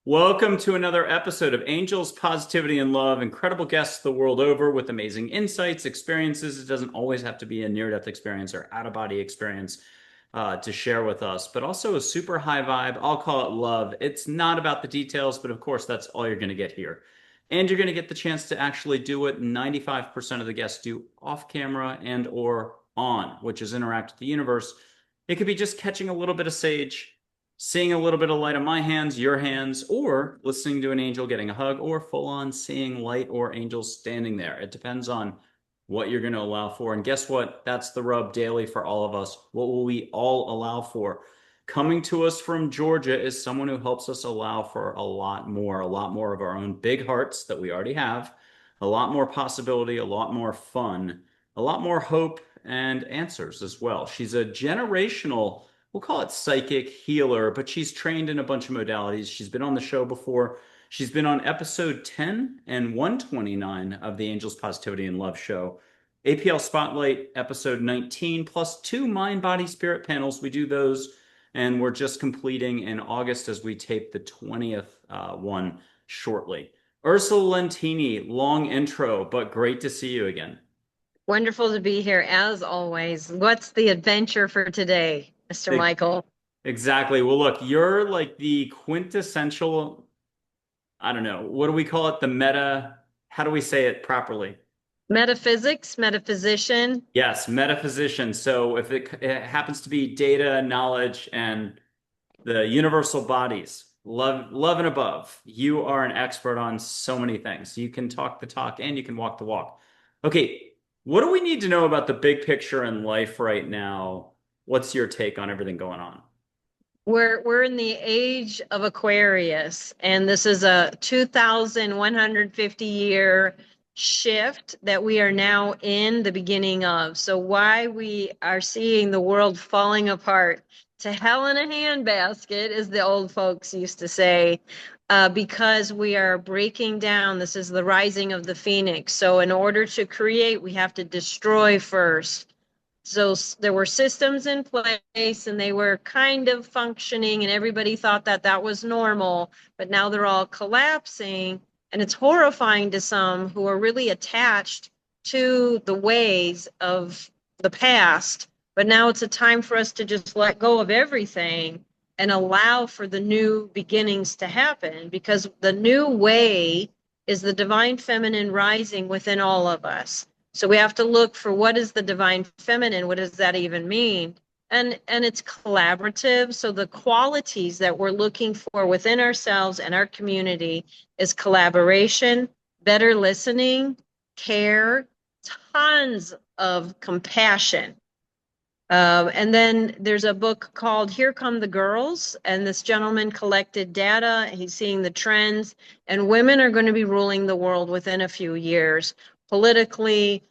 Welcome to another episode of Angels, Positivity, and Love. Incredible guests the world over with amazing insights, experiences. It doesn't always have to be a near-death experience or out-of-body experience to share with us, but also a super high vibe. I'll call it love. It's not about the details, but of course, that's all you're going to get here. And you're going to get the chance to actually do what 95% of the guests do off camera and or on, which is interact with the universe. It could be just catching a little bit of sage, seeing a little bit of light on my hands, your hands, or listening to an angel getting a hug, or full on seeing light or angels standing there. It depends on what you're going to allow for. And guess what? That's the rub daily for all of us. What will we all allow for? Coming to us from Georgia is someone who helps us allow for a lot more of our own big hearts that we already have, a lot more possibility, a lot more fun, a lot more hope and answers as well. She's a generational, we'll call it psychic healer, but she's trained in a bunch of modalities. She's been on the show before. She's been on episode 10 and 129 of the Angels Positivity and Love show. APL Spotlight episode 19 plus two mind body spirit panels. We do those, and we're just completing in August as we tape the 20th one shortly. Ursula Lentini, long intro, but great to see you again. Wonderful to be here as always. What's the adventure for today, Mr. Michael? Exactly. Well, look, you're like the quintessential, I don't know, what do we call it? The meta, how do we say it properly? Metaphysics, metaphysician. Yes, metaphysician. So if it happens to be data, knowledge, and the universal bodies, love and above, you are an expert on so many things. You can talk the talk and you can walk the walk. Okay, what do we need to know about the big picture in life right now? What's your take on everything going on? We're in the age of Aquarius, and this is a 2,150 year shift that we are now in the beginning of. So why we are seeing the world falling apart to hell in a handbasket, as the old folks used to say, because we are breaking down. This is the rising of the phoenix. So in order to create, we have to destroy first. So there were systems in place and they were kind of functioning and everybody thought that that was normal, but now they're all collapsing, and it's horrifying to some who are really attached to the ways of the past. But now it's a time for us to just let go of everything and allow for the new beginnings to happen, because the new way is the divine feminine rising within all of us. So we have to look for what is the divine feminine? What does that even mean? And it's collaborative. So the qualities that we're looking for within ourselves and our community is collaboration, better listening, care, tons of compassion. And then there's a book called Here Come the Girls, and this gentleman collected data. He's seeing the trends, and women are going to be ruling the world within a few years, politically,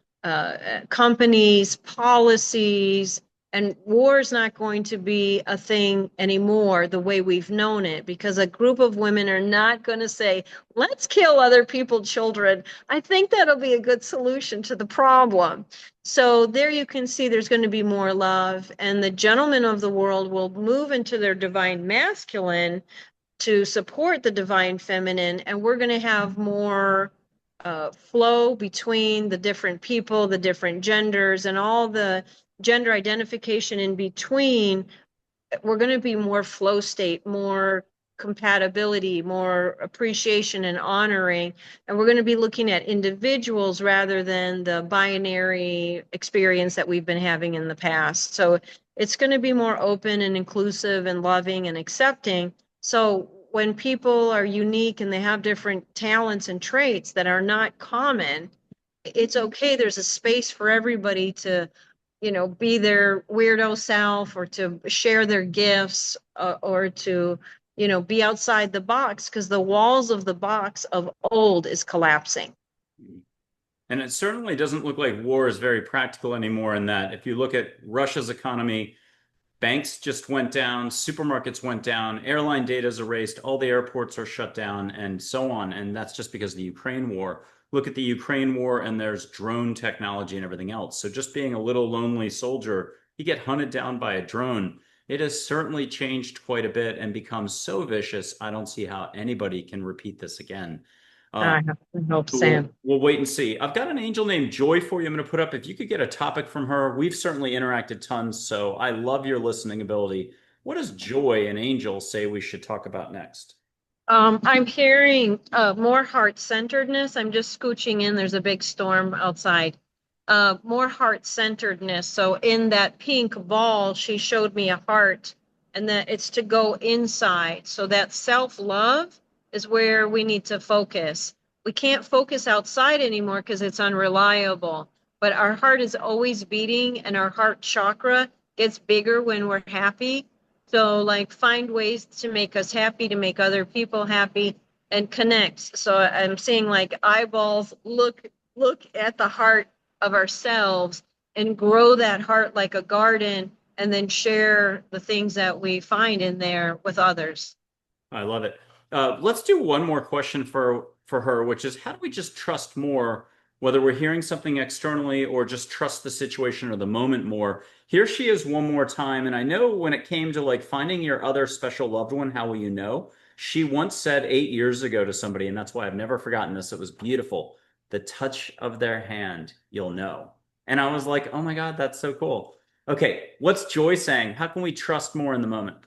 companies, policies, and war is not going to be a thing anymore the way we've known it, because a group of women are not going to say, let's kill other people's children. I think that'll be a good solution to the problem. So there you can see there's going to be more love, and the gentlemen of the world will move into their divine masculine to support the divine feminine, and we're going to have more flow between the different people, the different genders, and all the gender identification in between. We're going to be more flow state, more compatibility, more appreciation and honoring. And we're going to be looking at individuals rather than the binary experience that we've been having in the past. So it's going to be more open and inclusive and loving and accepting. So when people are unique and they have different talents and traits that are not common, it's okay. There's a space for everybody to, be their weirdo self, or to share their gifts, or to, be outside the box, because the walls of the box of old is collapsing. And it certainly doesn't look like war is very practical anymore in that if you look at Russia's economy, banks just went down, supermarkets went down, airline data is erased, all the airports are shut down, and so on. And that's just because of the Ukraine war. Look at the Ukraine war, and there's drone technology and everything else. So just being a little lonely soldier, you get hunted down by a drone. It has certainly changed quite a bit and become so vicious. I don't see how anybody can repeat this again. I Um, hope, but Sam. we'll wait and see. I've got an angel named Joy for you. I'm going to put up. If you could get a topic from her, we've certainly interacted tons. So I love your listening ability. What does Joy, an angel, say we should talk about next? I'm hearing more heart-centeredness. I'm just scooching in. There's a big storm outside. More heart-centeredness. So in that pink ball, she showed me a heart, and that it's to go inside. So that self-love is where we need to focus. We can't focus outside anymore because it's unreliable. But our heart is always beating, and our heart chakra gets bigger when we're happy. So like find ways to make us happy, to make other people happy and connect. So I'm seeing like eyeballs look at the heart of ourselves and grow that heart like a garden and then share the things that we find in there with others. I love it. Let's do one more question for her, which is how do we just trust more, whether we're hearing something externally or just trust the situation or the moment more? Here she is one more time, and I know when it came to like finding your other special loved one, how will you know? She once said 8 years ago to somebody, and that's why I've never forgotten this. It was beautiful. The touch of their hand, you'll know. And I was like, oh my God, that's so cool. Okay, what's Joy saying? How can we trust more in the moment?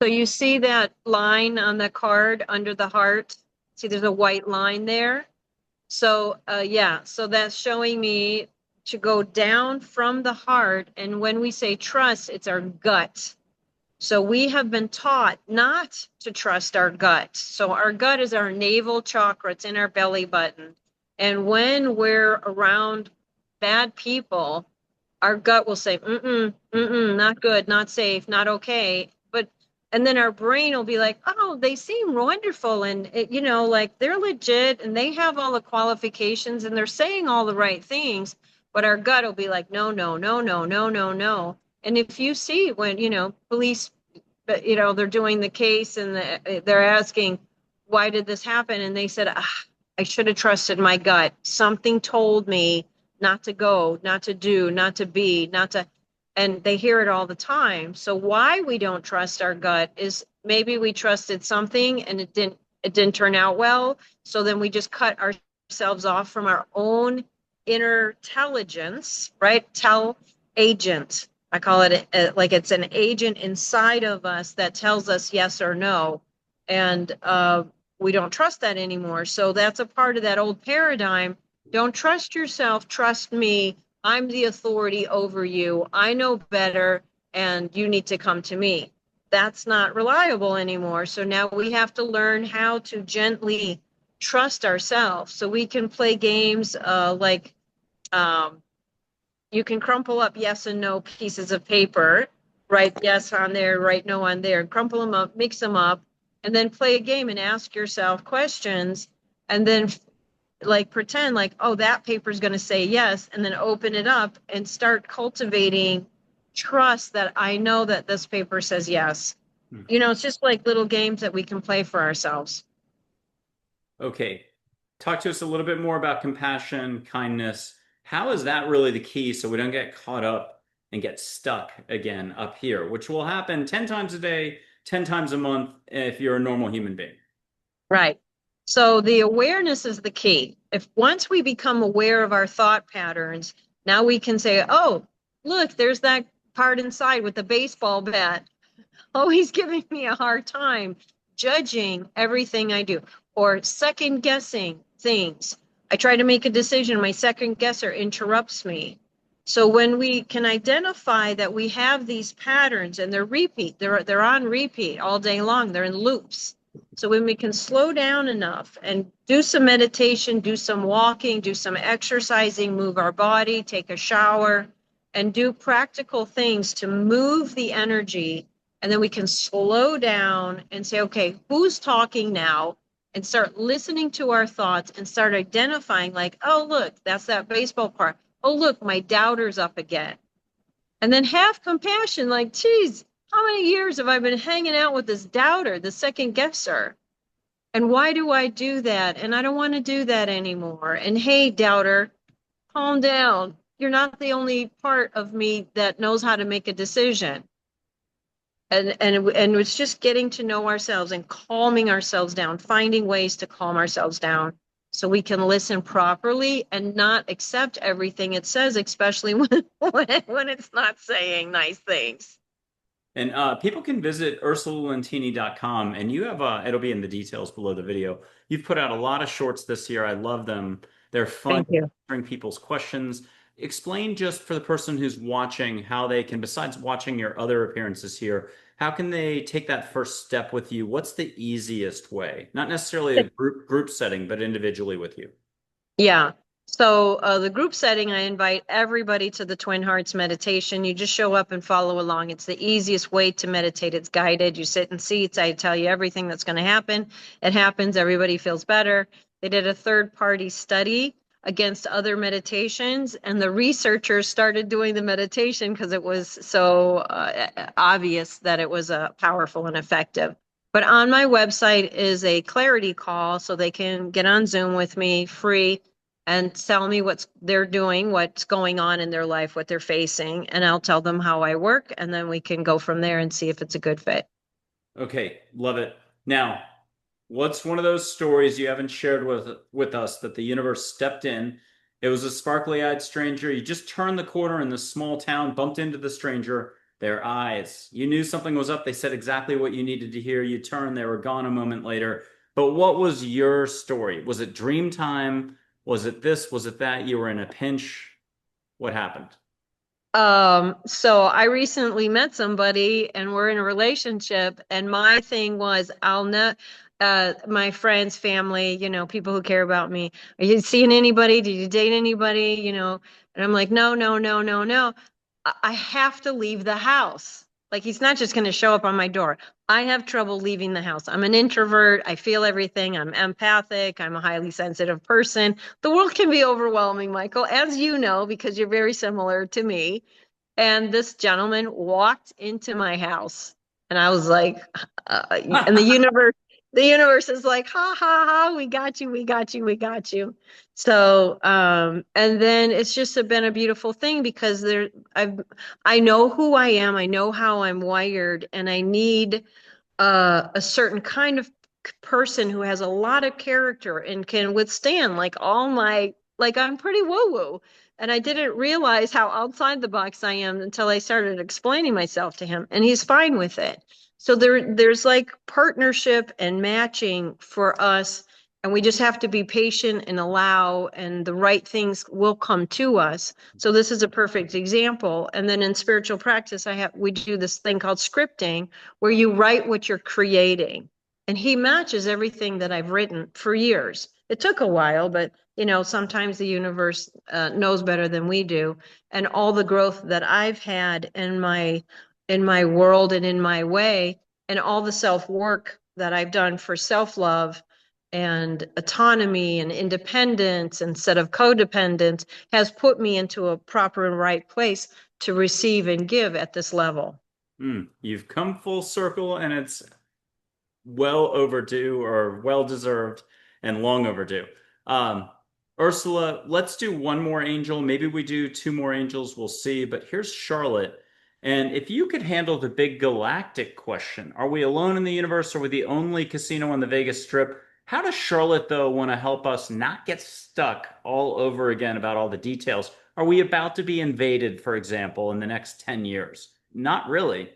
So you see that line on the card under the heart? See, there's a white line there. So yeah, so that's showing me to go down from the heart. And when we say trust, it's our gut. So we have been taught not to trust our gut. So our gut is our navel chakra. It's in our belly button. And when we're around bad people, our gut will say, not good, not safe, not okay. But and then our brain will be like, oh, they seem wonderful, and like they're legit and they have all the qualifications and they're saying all the right things. But our gut will be like, no, no, no, no, no, no, no. And if you see when police, but they're doing the case and they're asking, why did this happen? And they said, I should have trusted my gut. Something told me not to go, not to do, not to be, not to, and they hear it all the time. So why we don't trust our gut is maybe we trusted something and it didn't turn out well. So then we just cut ourselves off from our own inner intelligence, right? Tell agent. I call it like it's an agent inside of us that tells us yes or no. And we don't trust that anymore. So that's a part of that old paradigm. Don't trust yourself, trust me. I'm the authority over you. I know better, and you need to come to me. That's not reliable anymore. So now we have to learn how to gently trust ourselves. So we can play games like you can crumple up yes and no pieces of paper, write yes on there, write no on there, crumple them up, mix them up, and then play a game and ask yourself questions, and then like pretend like, oh, that paper is going to say yes, and then open it up and start cultivating trust that I know that this paper says yes. Hmm. It's just like little games that we can play for ourselves. Okay. Talk to us a little bit more about compassion, kindness. How is that really the key so we don't get caught up and get stuck again up here, which will happen 10 times a day, 10 times a month if you're a normal human being? Right. So the awareness is the key. If once we become aware of our thought patterns, now we can say, oh, look, there's that part inside with the baseball bat always giving me a hard time, judging everything I do, or second guessing things. I try to make a decision, my second guesser interrupts me. So when we can identify that we have these patterns and they're on repeat all day long, they're in loops. So when we can slow down enough and do some meditation, do some walking, do some exercising, move our body, take a shower, and do practical things to move the energy, and then we can slow down and say, okay, who's talking now? And start listening to our thoughts and start identifying like, oh, look, that's that baseball part. Oh, look, my doubter's up again. And then have compassion, like, geez, how many years have I been hanging out with this doubter, the second guesser? And why do I do that? And I don't want to do that anymore. And hey, doubter, calm down. You're not the only part of me that knows how to make a decision. And it's just getting to know ourselves and calming ourselves down, finding ways to calm ourselves down so we can listen properly and not accept everything it says, especially when it's not saying nice things. And people can visit URSULALENTINE.com, and you have it'll be in the details below the video. You've put out a lot of shorts this year. I love them. They're fun, Thank you. answering people's questions. Explain just for the person who's watching how they can, besides watching your other appearances here, how can they take that first step with you? What's the easiest way? Not necessarily a group setting, but individually with you. Yeah. So the group setting, I invite everybody to the Twin Hearts meditation. You just show up and follow along. It's the easiest way to meditate. It's guided. You sit in seats. I tell you everything that's going to happen. It happens. Everybody feels better. They did a third-party study against other meditations, and the researchers started doing the meditation because it was so obvious that it was powerful and effective. But on my website is a clarity call so they can get on Zoom with me free and tell me what they're doing, what's going on in their life, what they're facing, and I'll tell them how I work, and then we can go from there and see if it's a good fit. Okay, love it. Now, what's one of those stories you haven't shared with us that the universe stepped in? It was a sparkly-eyed stranger. You just turned the corner in this small town, bumped into the stranger, their eyes. You knew something was up. They said exactly what you needed to hear. You turned, they were gone a moment later. But what was your story? Was it dream time? Was it this? Was it that? You were in a pinch? What happened? So I recently met somebody and we're in a relationship, and my thing was I'll not my friends, family, people who care about me. Are you seeing anybody? Did you date anybody? And I'm like, no, no, no, no, no. I have to leave the house. Like he's not just going to show up on my door. I have trouble leaving the house. I'm an introvert. I feel everything. I'm empathic. I'm a highly sensitive person. The world can be overwhelming, Michael, as you know, because you're very similar to me. And this gentleman walked into my house, and I was like, and the universe is like, ha ha ha, we got you, we got you, we got you. So, and then it's just been a beautiful thing because I know who I am, I know how I'm wired, and I need a certain kind of person who has a lot of character and can withstand like I'm pretty woo woo. And I didn't realize how outside the box I am until I started explaining myself to him, and he's fine with it. So there's like partnership and matching for us, and we just have to be patient and allow, and the right things will come to us. So this is a perfect example. And then in spiritual practice, we do this thing called scripting, where you write what you're creating. And he matches everything that I've written for years. It took a while, but sometimes the universe knows better than we do. And all the growth that I've had in my world and in my way, and all the self-work that I've done for self-love and autonomy and independence instead of codependence has put me into a proper and right place to receive and give at this level. You've come full circle, and it's well overdue or well deserved and long overdue. Ursula, let's do one more angel. Maybe we do two more angels. We'll see. But here's Charlotte. And if you could handle the big galactic question, are we alone in the universe? Are we the only casino on the Vegas Strip? How does Charlotte, though, want to help us not get stuck all over again about all the details? Are we about to be invaded, for example, in the next 10 years? Not really.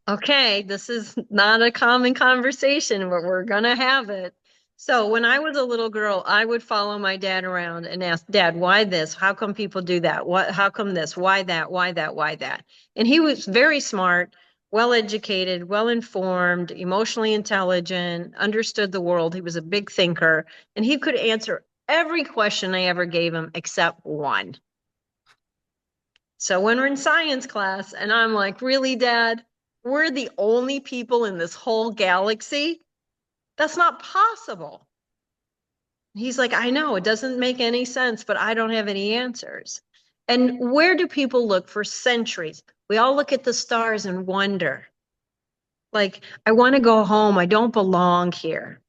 Okay, this is not a common conversation, but we're gonna have it. So when I was a little girl, I would follow my dad around and ask, Dad, why this? How come people do that? How come this? Why that? Why that? Why that? And he was very smart, well educated, well informed, emotionally intelligent, understood the world. He was a big thinker, and he could answer every question I ever gave him except one. So when we're in science class and I'm like, really, Dad? We're the only people in this whole galaxy? That's not possible. He's like, I know, it doesn't make any sense, but I don't have any answers. And where do people look for centuries? We all look at the stars and wonder, like, I want to go home. I don't belong here.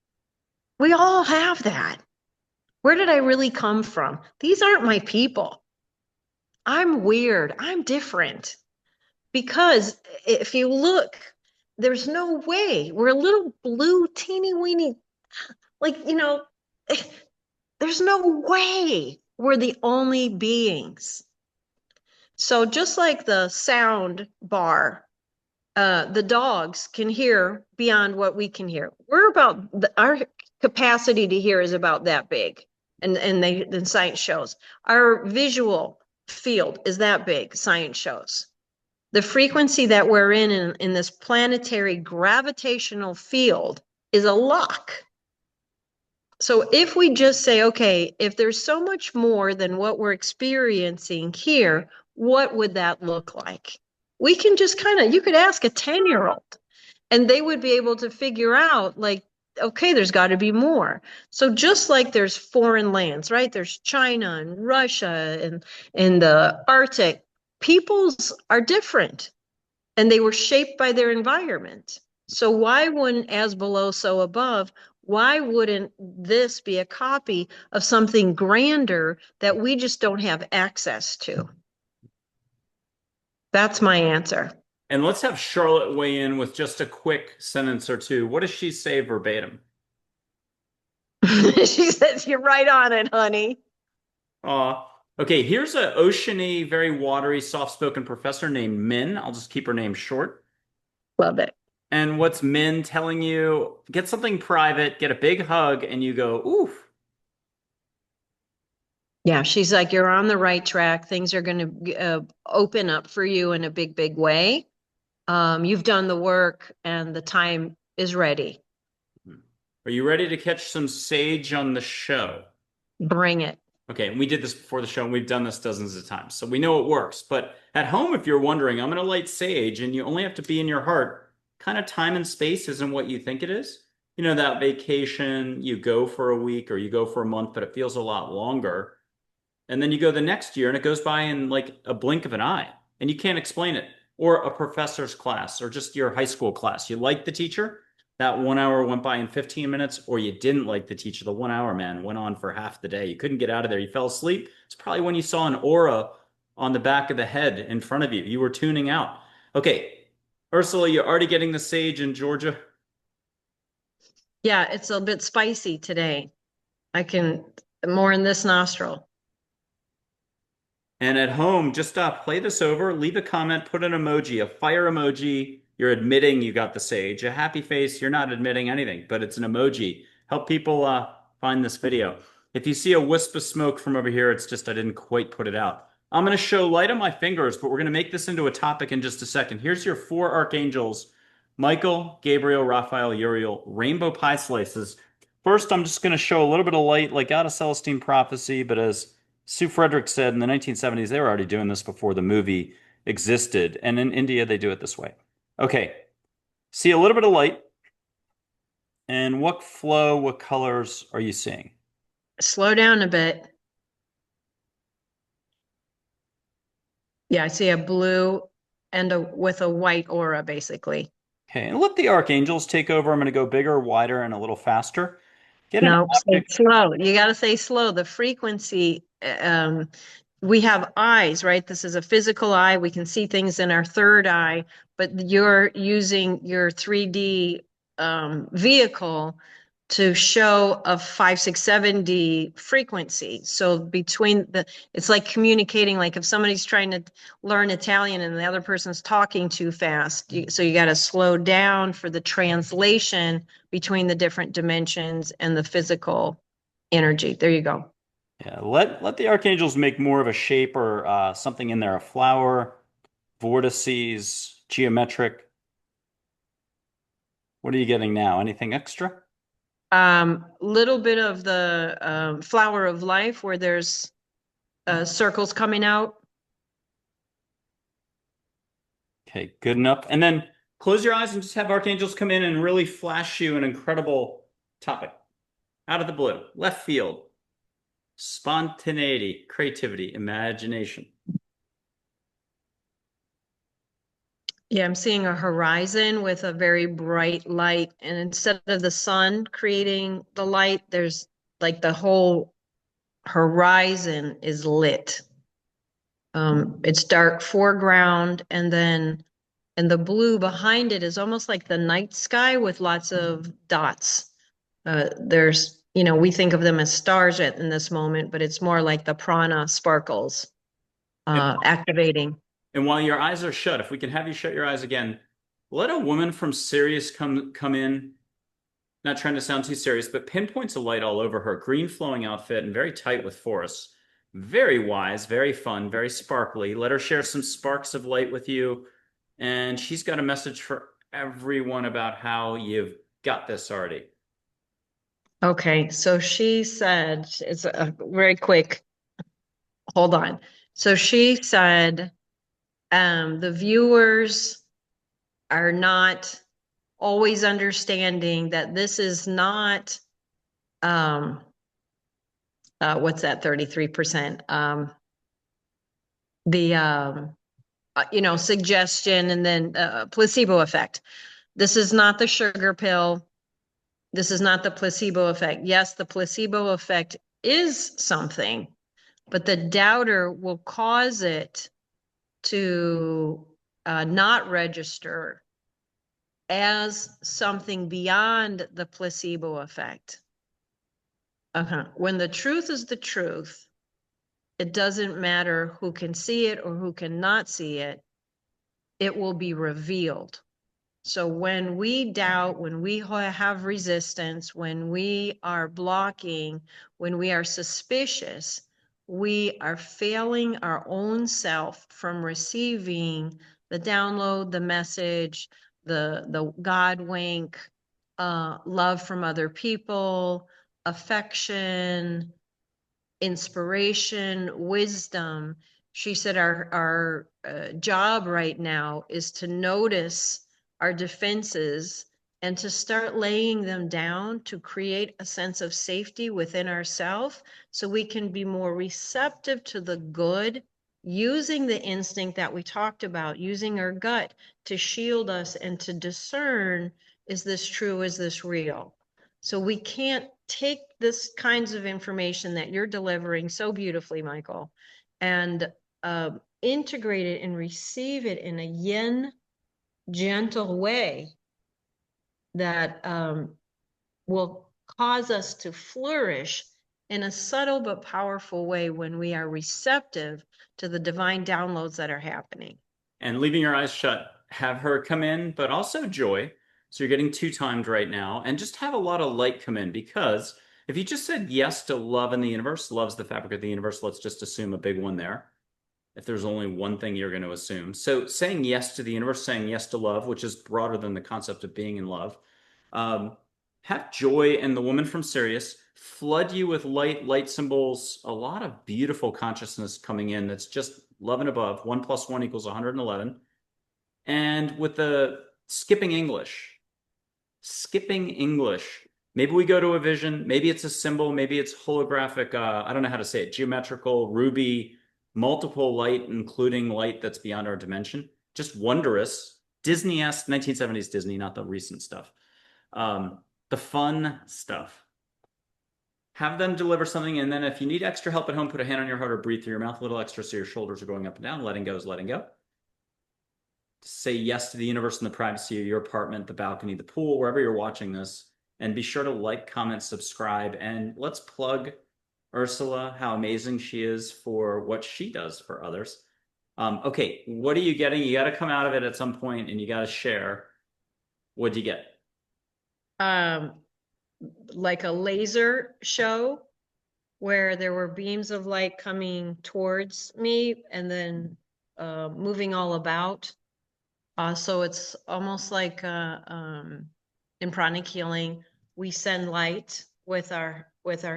We all have that. Where did I really come from? These aren't my people. I'm weird. I'm different. because if you look, there's no way we're a little blue, teeny weeny, like, there's no way we're the only beings. So just like the sound bar, the dogs can hear beyond what we can hear. Our capacity to hear is about that big. And the science shows. Our visual field is that big, science shows. The frequency that we're in this planetary gravitational field is a lock. So if we just say, okay, if there's so much more than what we're experiencing here, what would that look like? We can just you could ask a 10-year-old and they would be able to figure out, like, okay, there's got to be more. So just like there's foreign lands, right? There's China and Russia and the Arctic. Peoples are different and they were shaped by their environment. So why wouldn't as below, so above? Why wouldn't this be a copy of something grander that we just don't have access to? That's my answer. And let's have Charlotte weigh in with just a quick sentence or two. What does she say verbatim? She says, you're right on it, honey. Okay, here's an oceany, very watery, soft-spoken professor named Min. I'll just keep her name short. Love it. And what's Min telling you? Get something private, get a big hug, and you go, oof. Yeah, she's like, you're on the right track. Things are going to open up for you in a big, big way. You've done the work and the time is ready. Are you ready to catch some sage on the show? Bring it. Okay, and we did this before the show, and we've done this dozens of times, so we know it works. But at home, if you're wondering, I'm going to light sage, and you only have to be in your heart. Kind of time and space isn't what you think it is. You know, that vacation, you go for a week or you go for a month, but it feels a lot longer. And then you go the next year, and it goes by in like a blink of an eye, and you can't explain it. Or a professor's class, or just your high school class. You like the teacher, that 1 hour went by in 15 minutes, or you didn't like the teacher. The 1 hour, man, went on for half the day. You couldn't get out of there. You fell asleep. It's probably when you saw an aura on the back of the head in front of you. You were tuning out. Okay, Ursula, you're already getting the sage in Georgia? Yeah, it's a bit spicy today. I can, more in this nostril. And at home, just play this over, leave a comment, put an emoji, a fire emoji. You're admitting you got the sage. A happy face, you're not admitting anything, but it's an emoji. Help people find this video. If you see a wisp of smoke from over here, it's just I didn't quite put it out. I'm going to show light on my fingers, but we're going to make this into a topic in just a second. Here's your 4 archangels: Michael, Gabriel, Raphael, Uriel, rainbow pie slices. First, I'm just going to show a little bit of light, like out of Celestine Prophecy, but as Sue Frederick said in the 1970s, they were already doing this before the movie existed. And in India, they do it this way. Okay. See a little bit of light. And what flow, what colors are you seeing? Slow down a bit. Yeah, I see a blue and with a white aura, basically. Okay. And let the archangels take over. I'm going to go bigger, wider, and a little faster. Get an No, say object. slow. You got to say slow. The frequency, we have eyes, right? This is a physical eye. We can see things in our third eye, but you're using your 3D vehicle to show a 5, 6, 7D frequency. So it's like communicating, like if somebody's trying to learn Italian and the other person's talking too fast, so you got to slow down for the translation between the different dimensions and the physical energy. There you go. Yeah, let the archangels make more of a shape or something in there, a flower, vortices, geometric. What are you getting now? Anything extra? Little bit of the flower of life where there's circles coming out. Okay, good enough. And then close your eyes and just have archangels come in and really flash you an incredible topic out of the blue. Left field, spontaneity, creativity, imagination. Yeah, I'm seeing a horizon with a very bright light. And instead of the sun creating the light, there's like the whole horizon is lit. It's dark foreground, and then the blue behind it is almost like the night sky with lots of dots. There's, we think of them as stars in this moment, but it's more like the prana sparkles And, activating. and while your eyes are shut, if we can have you shut your eyes again, let a woman from Sirius come in. Not trying to sound too serious, but pinpoints of light all over her. Green flowing outfit and very tight with forests. Very wise, very fun, very sparkly. Let her share some sparks of light with you. And she's got a message for everyone about how you've got this already. Okay, so she said, it's a very quick, hold on. So she said, the viewers are not always understanding that this is not, what's that, 33%? Suggestion and then placebo effect. This is not the sugar pill. This is not the placebo effect. Yes, the placebo effect is something, but the doubter will cause it to not register as something beyond the placebo effect. When the truth is the truth, it doesn't matter who can see it or who cannot see it. It will be revealed. So when we doubt, when we have resistance, when we are blocking, when we are suspicious, we are failing our own self from receiving the download, the message, the God wink, love from other people, affection, inspiration, wisdom. She said our job right now is to notice our defenses and to start laying them down to create a sense of safety within ourselves so we can be more receptive to the good, using the instinct that we talked about, using our gut to shield us and to discern, is this true, is this real? So we can't take this kinds of information that you're delivering so beautifully, Michael, and integrate it and receive it in a yin, gentle way that will cause us to flourish in a subtle but powerful way when we are receptive to the divine downloads that are happening. And leaving your eyes shut, have her come in, but also joy. So you're getting two timed right now, and just have a lot of light come in, because if you just said yes to love in the universe, love's the fabric of the universe, let's just assume a big one there. If there's only one thing you're going to assume. So saying yes to the universe, saying yes to love, which is broader than the concept of being in love. Have joy and the woman from Sirius flood you with light symbols, a lot of beautiful consciousness coming in that's just love and above. 1 + 1 = 111. And with the skipping English. Maybe we go to a vision. Maybe it's a symbol. Maybe it's holographic. I don't know how to say it. Geometrical, ruby, multiple light, including light that's beyond our dimension. Just wondrous. Disney-esque, 1970s Disney, not the recent stuff. The fun stuff. Have them deliver something, and then if you need extra help at home, put a hand on your heart or breathe through your mouth a little extra so your shoulders are going up and down. Letting go is letting go. Say yes to the universe in the privacy of your apartment, the balcony, the pool, wherever you're watching this. And be sure to like, comment, subscribe, and let's plug Ursula, how amazing she is for what she does for others. Okay, what are you getting? You got to come out of it at some point and you got to share. What'd you get? Like a laser show where there were beams of light coming towards me and then moving all about. So it's almost like in pranic healing, we send light with our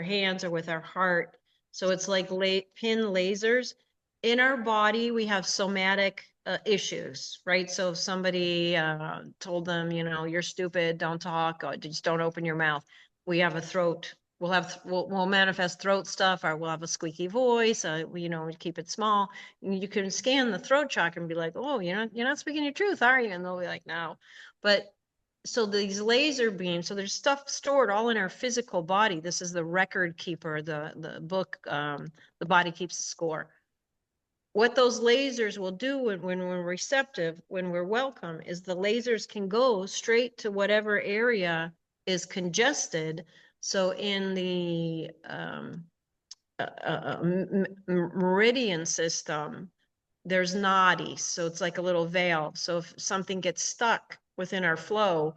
hands or with our heart. So it's like pin lasers. In our body, we have somatic issues, right? So if somebody told them, you're stupid, don't talk, or just don't open your mouth. We have a throat. We'll manifest throat stuff, or we'll have a squeaky voice. We keep it small. You can scan the throat chakra and be like, oh, you're not speaking your truth, are you? And they'll be like, no. But so these laser beams, so there's stuff stored all in our physical body. This is the record keeper, the book, The Body Keeps the Score. what those lasers will do when we're receptive, when we're welcome, is the lasers can go straight to whatever area is congested. So in the meridian system, there's nadis, so it's like a little valve. So if something gets stuck within our flow,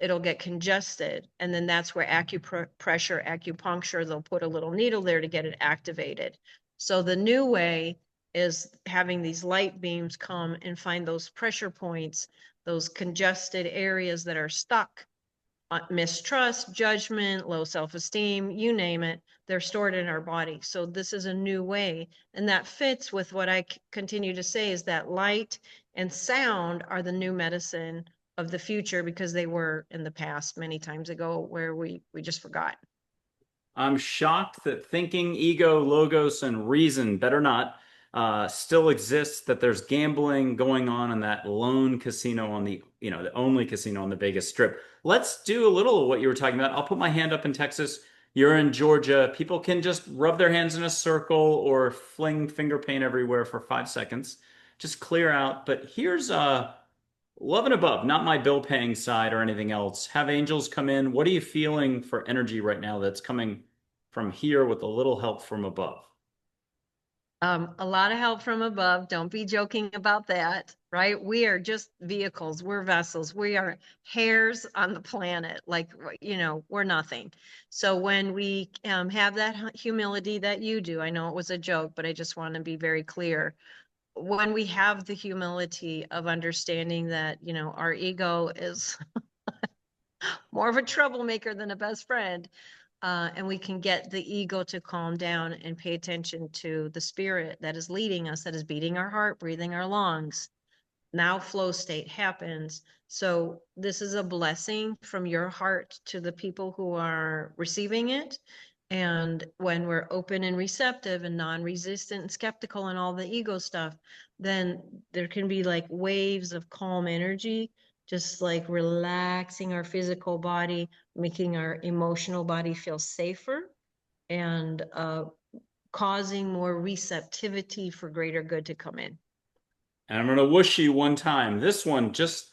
it'll get congested. And then that's where acupressure, acupuncture, they'll put a little needle there to get it activated. So the new way is having these light beams come and find those pressure points, those congested areas that are stuck. Mistrust, judgment, low self-esteem, you name it, they're stored in our body. So this is a new way. And that fits with what I continue to say is that light and sound are the new medicine of the future, because they were in the past many times ago where we just forgot. I'm shocked that thinking, ego, logos, and reason, better not, still exists, that there's gambling going on in that lone casino on the, the only casino on the Vegas Strip. Let's do a little of what you were talking about. I'll put my hand up in Texas. You're in Georgia. People can just rub their hands in a circle or fling finger paint everywhere for 5 seconds. Just clear out. But here's love and above, not my bill paying side or anything else. Have angels come in. What are you feeling for energy right now that's coming from here with a little help from above? A lot of help from above. Don't be joking about that, right? We are just vehicles. We're vessels. We are hairs on the planet. Like, we're nothing. So when we have that humility that you do, I know it was a joke, but I just want to be very clear. When we have the humility of understanding that, our ego is more of a troublemaker than a best friend, and we can get the ego to calm down and pay attention to the spirit that is leading us, that is beating our heart, breathing our lungs. Now flow state happens. So this is a blessing from your heart to the people who are receiving it. And when we're open and receptive and non-resistant and skeptical and all the ego stuff, then there can be like waves of calm energy, just like relaxing our physical body, making our emotional body feel safer, and causing more receptivity for greater good to come in. And I'm going to whoosh you one time. This one, just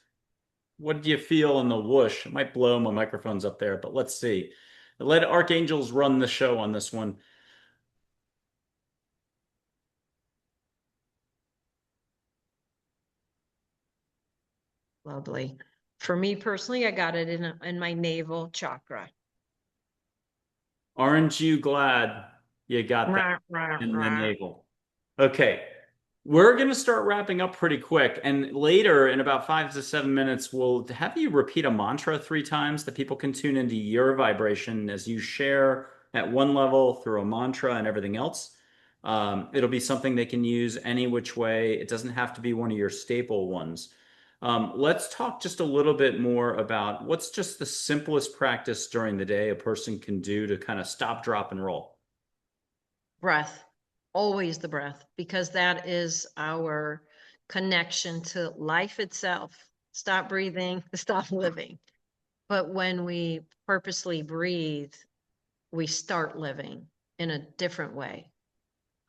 what do you feel in the whoosh? It might blow, my microphone's up there, but let's see. Let archangels run the show on this one. Lovely. For me personally, I got it in my navel chakra. Aren't you glad you got that Rah, rah, in the rah. navel? Okay, we're going to start wrapping up pretty quick. And later, in about 5 to 7 minutes, we'll have you repeat a mantra 3 times that people can tune into your vibration as you share at one level through a mantra and everything else. It'll be something they can use any which way. It doesn't have to be one of your staple ones. Let's talk just a little bit more about what's just the simplest practice during the day a person can do to kind of stop, drop, and roll. Breath, always the breath, because that is our connection to life itself. Stop breathing, stop living. But when we purposely breathe, we start living in a different way.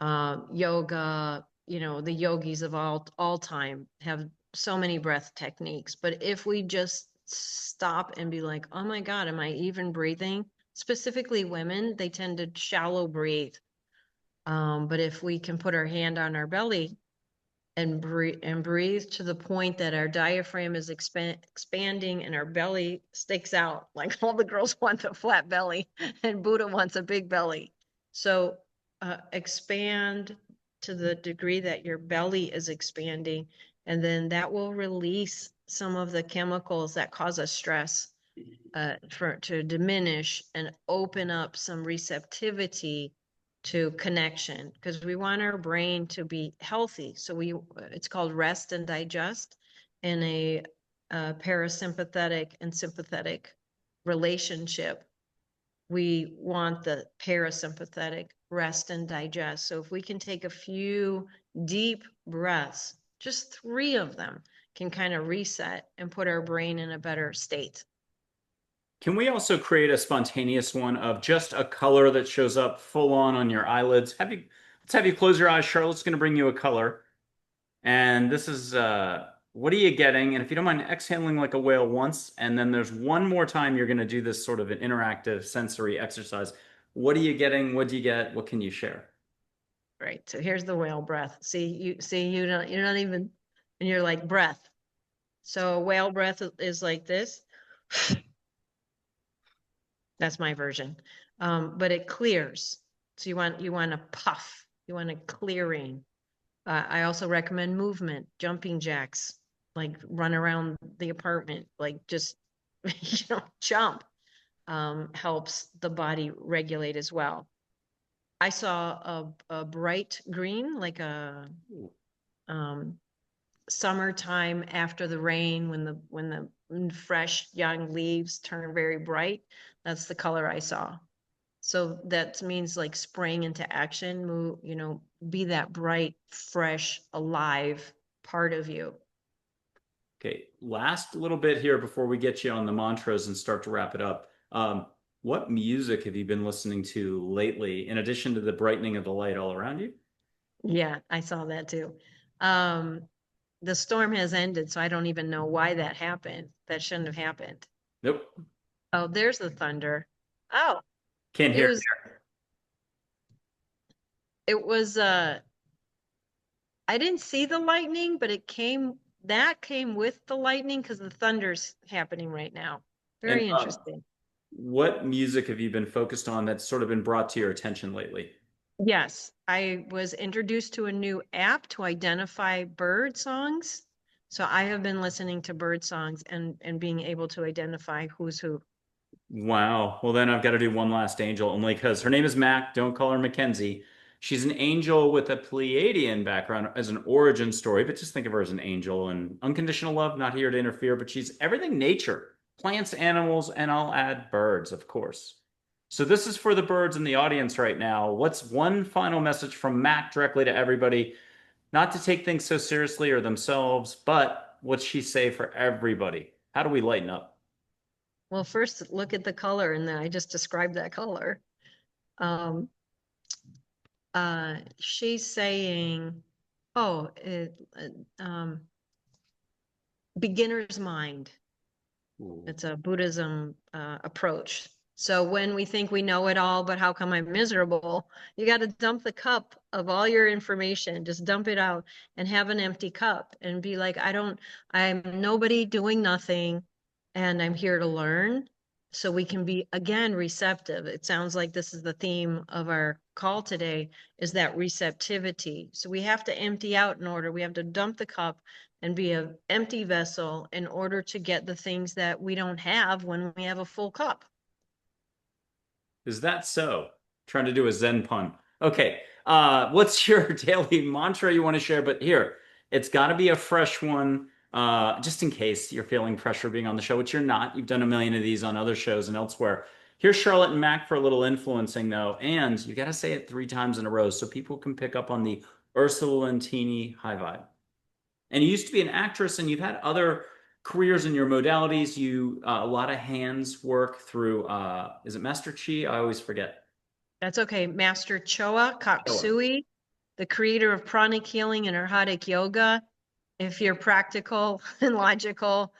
Yoga, the yogis of all time have so many breath techniques. But if we just stop and be like, oh my God, am I even breathing? Specifically women, they tend to shallow breathe. But if we can put our hand on our belly and breathe to the point that our diaphragm is expanding and our belly sticks out, like all the girls want a flat belly and Buddha wants a big belly. So expand to the degree that your belly is expanding, and then that will release some of the chemicals that cause us stress to diminish and open up some receptivity to connection, because we want our brain to be healthy. So it's called rest and digest in a parasympathetic and sympathetic relationship. We want the parasympathetic rest and digest. So if we can take a few deep breaths, just 3 of them can kind of reset and put our brain in a better state. Can we also create a spontaneous one of just a color that shows up full on your eyelids? Let's have you close your eyes. Charlotte's going to bring you a color. And this is what are you getting? And if you don't mind exhaling like a whale once, and then there's one more time you're going to do this sort of an interactive sensory exercise. What are you getting? What do you get? What can you share? Right. So here's the whale breath. You're not even, and you're like breath. So whale breath is like this. That's my version. But it clears. So you want a puff. You want a clearing. I also recommend movement, jumping jacks, like run around the apartment, like just jump. Helps the body regulate as well. I saw a bright green, like a um, summertime after the rain when the fresh young leaves turn very bright. That's the color I saw. So that means like spring into action, move, be that bright, fresh, alive part of you. Okay, last little bit here before we get you on the mantras and start to wrap it up. What music have you been listening to lately, in addition to the brightening of the light all around you? Yeah, I saw that too. Um, the storm has ended, so I don't even know why that happened. That shouldn't have happened. Nope, Oh, there's the thunder. Oh, can't it hear. was it was I didn't see the lightning, but that came with the lightning because the thunder's happening right now. And Very interesting. what music have you been focused on that's sort of been brought to your attention lately? Yes, I was introduced to a new app to identify bird songs. So I have been listening to bird songs and being able to identify who's who. Wow. Well, then I've got to do one last angel, only because her name is Mack. Don't call her Mackenzie. She's an angel with a Pleiadian background as an origin story, but just think of her as an angel and unconditional love, not here to interfere, but she's everything nature, plants, animals, and I'll add birds, of course. So this is for the birds in the audience right now. What's one final message from Mack directly to everybody? Not to take things so seriously or themselves, but what's she say for everybody? How do we lighten up? Well, first look at the color, and then I just described that color. Um, she's saying, oh, beginner's mind. Ooh. It's a Buddhism approach. So when we think we know it all, but how come I'm miserable? You got to dump the cup of all your information, just dump it out and have an empty cup and be like, I'm nobody doing nothing and I'm here to learn. So we can be, again, receptive. It sounds like this is the theme of our call today, is that receptivity. So we have to empty out in order. We have to dump the cup and be an empty vessel in order to get the things that we don't have when we have a full cup. Is that so? Trying to do a Zen pun. Okay. What's your daily mantra you want to share? But here, it's got to be a fresh one, just in case you're feeling pressure being on the show, which you're not. You've done a million of these on other shows and elsewhere. Here's Charlotte and Mack for a little influencing, though. And you got to say it 3 times in a row so people can pick up on the Ursula Lentini high vibe. And you used to be an actress, and you've had other careers in your modalities. You a lot of hands work through. Is it Master Chi? I always forget. That's okay. Master Choa Kok Choa. Sui, the creator of pranic healing and Arhatic yoga. If you're practical and logical,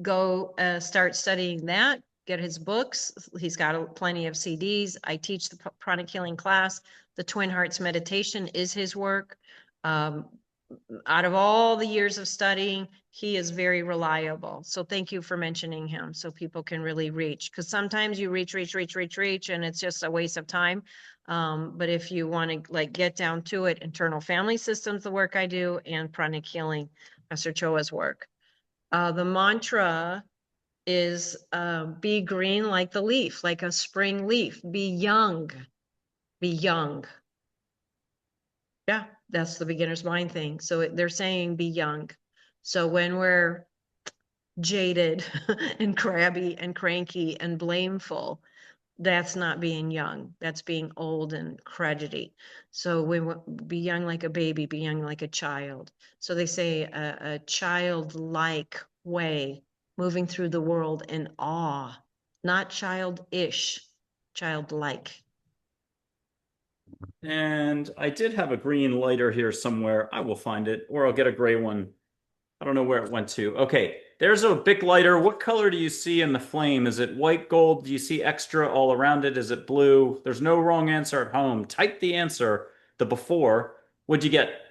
go start studying that. Get his books. He's got plenty of CDs. I teach the pranic healing class. The Twin Hearts meditation is his work. Um, out of all the years of studying, he is very reliable. So thank you for mentioning him so people can really reach. Because sometimes you reach, and it's just a waste of time. But if you want to like get down to it, internal family systems, the work I do, and pranic healing, Master Choa's work. The mantra is be green like the leaf, like a spring leaf. Be young. Be young. Yeah, that's the beginner's mind thing. So they're saying be young. So when we're jaded and crabby and cranky and blameful, that's not being young. That's being old and crotchety. So we be young like a baby, be young like a child. So they say a childlike way, moving through the world in awe, not childish, childlike. And I did have a green lighter here somewhere. I will find it, or I'll get a gray one. I don't know where it went to. Okay, there's a big lighter. What color do you see in the flame? Is it white gold? Do you see extra all around it? Is it blue? There's no wrong answer at home. Type the answer, the before. What'd you get?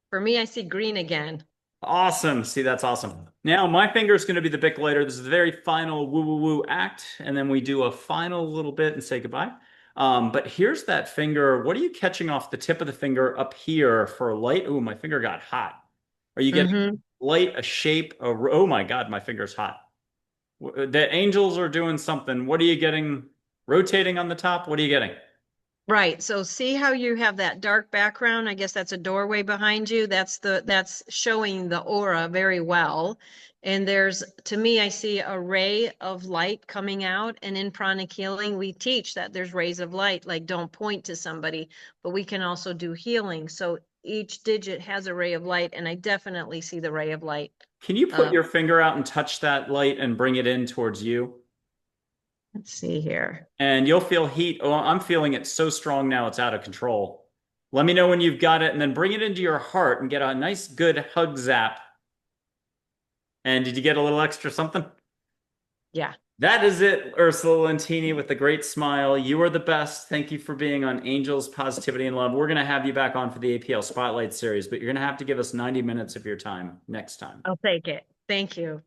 For me, I see green again. Awesome. See, that's awesome. Now, my finger is going to be the big lighter. This is the very final woo woo woo act. And then we do a final little bit and say goodbye. But here's that finger. What are you catching off the tip of the finger up here for light? Ooh, my finger got hot. Are you getting Mm-hmm. light, a shape? Oh my God, my finger's hot. The angels are doing something. What are you getting? Rotating on the top? What are you getting? Right. So see how you have that dark background? I guess that's a doorway behind you. That's showing the aura very well. And there's, to me, I see a ray of light coming out. And in pranic healing, we teach that there's rays of light, like don't point to somebody, but we can also do healing. So each digit has a ray of light, and I definitely see the ray of light. Can you put Uh, your finger out and touch that light and bring it in towards you? let's see here. And you'll feel heat. Oh, I'm feeling it so strong now, it's out of control. Let me know when you've got it, and then bring it into your heart and get a nice, good hug zap. And did you get a little extra something? Yeah. That is it, Ursula Lentini with the great smile. You are the best. Thank you for being on Angels, Positivity, and Love. We're going to have you back on for the APL Spotlight series, but you're going to have to give us 90 minutes of your time next time. I'll take it. Thank you.